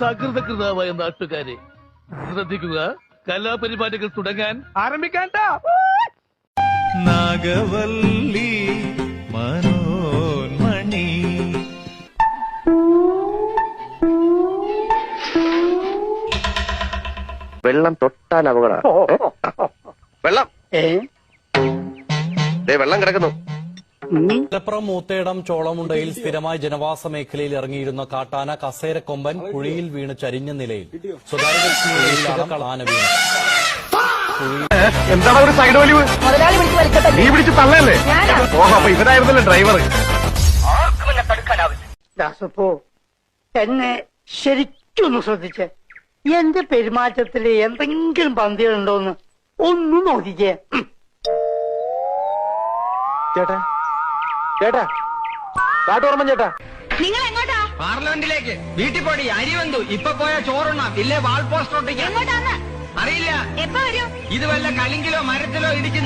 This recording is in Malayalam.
സകൃതകൃതാവായ നാട്ടുകാരെ ശ്രദ്ധിക്കുക, കലാപരിപാടികൾ തുടങ്ങാൻ ആരംഭിക്കാൻ. നാഗവല്ലി മനോന്മണി വെള്ളം തൊട്ടാൽ അപകട. വെള്ളം വെള്ളം കിടക്കുന്നു. മലപ്പുറം മൂത്തേടം ചോളമുണ്ടയിൽ സ്ഥിരമായി ജനവാസ മേഖലയിൽ ഇറങ്ങിയിരുന്ന കാട്ടാന കസേരക്കൊമ്പൻ കുഴിയിൽ വീണ് ചരിഞ്ഞ നിലയിൽ. സ്വകാര്യ ആന വീണു. എന്താണ് ഒരു സൈഡ് വലിവ്? നീ പിടിച്ച് തള്ളല്ലേ? ഓഹോ, അപ്പൊ ഇവരായിരുന്നല്ലേ ഡ്രൈവർ. ദാസപ്പോ എന്നെ ശരിക്കൊന്ന് ശ്രദ്ധിച്ചേ. എന്റെ പെരുമാറ്റത്തില് എന്തെങ്കിലും പന്തികളുണ്ടോന്ന് ഒന്നും നോക്കിക്കേ. ചേട്ടാ ചേട്ടാ കാട്ടോർമ്മ ചേട്ടാ, നിങ്ങൾ എങ്ങോട്ടാ? പാർലമെന്റിലേക്ക്. വീട്ടിൽ പോടി, അരി വന്നു. ഇപ്പൊ പോയാ ചോറുണ്ണാം, ഇല്ലേ വാൾ പോസ്റ്റർ ഒട്ടിക്കാം. എങ്ങോട്ടാന്ന് അറിയില്ല. എപ്പോ വരും? ഇത് വല്ല കളിങ്കിലോ മരത്തിലോ ഇടിച്ച്